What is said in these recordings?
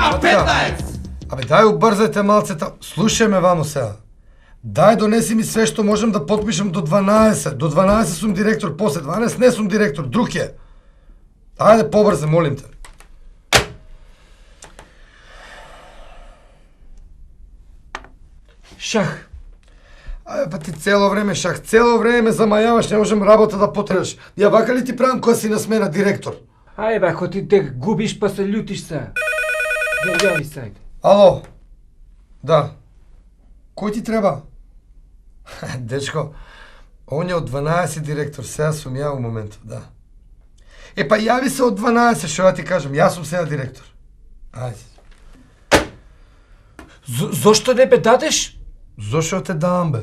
K15! Абе, дај убрзајте малцета, слушај ме вамо сега. Дај донеси ми све што можем да потпишем до 12. До 12 сум директор, после 12 не сум директор, друг е. Ајде побрзе, молим те. Шах. Абе, па ти цело време шах, цело време ме замајаваш, не можем работа да потребаш. Ја вака ли ти правам која си на смена директор? Ајде бе, ако ти те губиш па се љутиш се. Јави се, ајде. Ало? Да. Кој ти треба? Дечко, он е од 12 директор, сега сум ја у моментов, да. Е, па јави се од 12, што ја ти кажам, јас сум сега директор. Ајде. Зошто не бе дадеш? Зошто те дам, бе?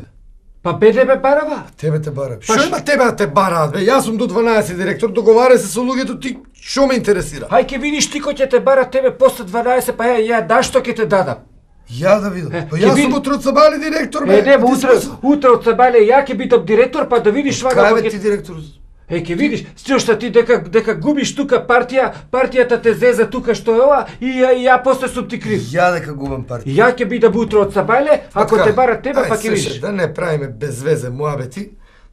Па бе не бе барава? Тебе те бара. Што има тебе да те бараат, бе? Јас сум до 12 директор, договарај се со луѓето, ти што ме интересира? Хај ке видиш ти кој ќе те бара тебе после 12, па ја даш што ќе те дадам. Ја да видам. Па јас сум утре од Сабали директор, бе. Не, утре од Сабали ја ќе бидам директор, па да видиш вака Кај бе ти директор? Ќе видиш, што ти дека губиш тука партијата те зеза тука што е ова и ја после сум ти крив. Ја дека губам партија. Ја ќе бидам утре од Сабале, ако те бара тебе па ќе видиш. Да не правиме безвезе муабети.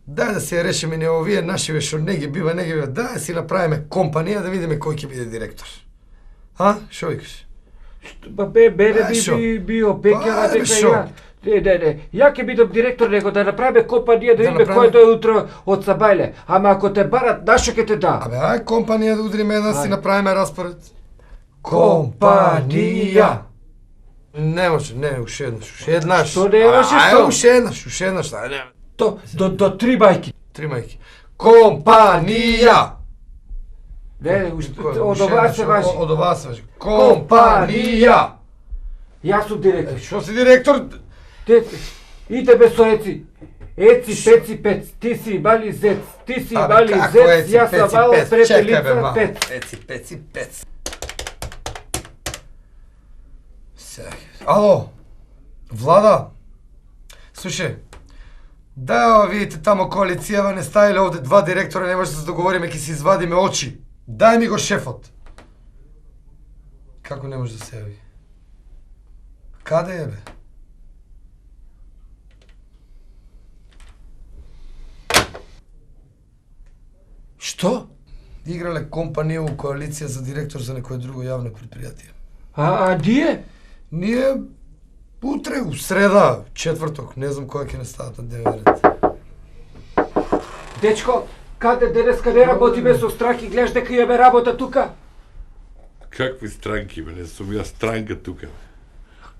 Дај да се решиме не овие нашиве што не ги бива, дај си направиме компанија да видиме кој ќе биде директор. А? Шо викаш? Ба бе би опекава дека ја. Не, ја ќе бидам директор, него да направиме компанија да видиме кој дојде утре од Сабајле. Ама ако те барат, нашо ќе те да. Абе, ај компанија да удриме да си направиме распоред. Компанија. Не може, не, уште еднаш. Што не може што? Ај, уште еднаш, ај, не. До три мајки. Три мајки. Компанија. Не, од ова се важи. Од ова се важи. Компанија. Јас сум директор. Што си директор? Иде бе со Еци. Еци, пеци, пец. Ти си мали зец. Ти си мали зец. Јас сам мало препелица, пец. Еци, пеци, пец. Ало, Влада, слушај, дај видите тамо коалицијава не ставиле овде два директора, не може да се договориме, ќе си извадиме очи. Дај ми го шефот. Како не може да се јави? Каде е, бе? Што? Играле компанија у коалиција за директор за некое друго јавно предпријатие. А ние? Ние утре, у среда, четврток, не знам која ќе не стават на дневен ред. Дечко, каде денеска не работиме со Страки, гледаш дека имаме работа тука? Какви странки, бе, не сум јас странка тука.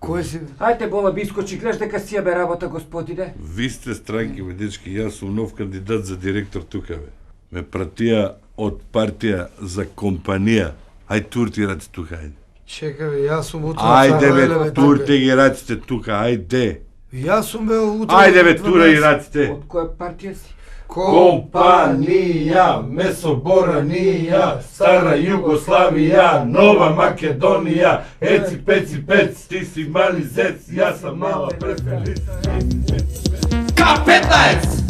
Кој си? Ајте, бола би искочи, гледаш дека си имаме работа, господине. Ви сте странки, бе, дечки, јас сум нов кандидат за директор тука, бе. Ме пратија од партија за компанија. Ај турти раци тука, ајде. Чекај, бе, јас сум утре. Ајде, бе, турте ги раците тука, ајде. Јас сум бе утре. Ајде, бе, тура и раците. Од која партија си? Компанија, Месоборанија, Стара Југославија, Нова Македонија, Еци, пеци, пец, ти си мали зец, јас сам мала препелица. K15!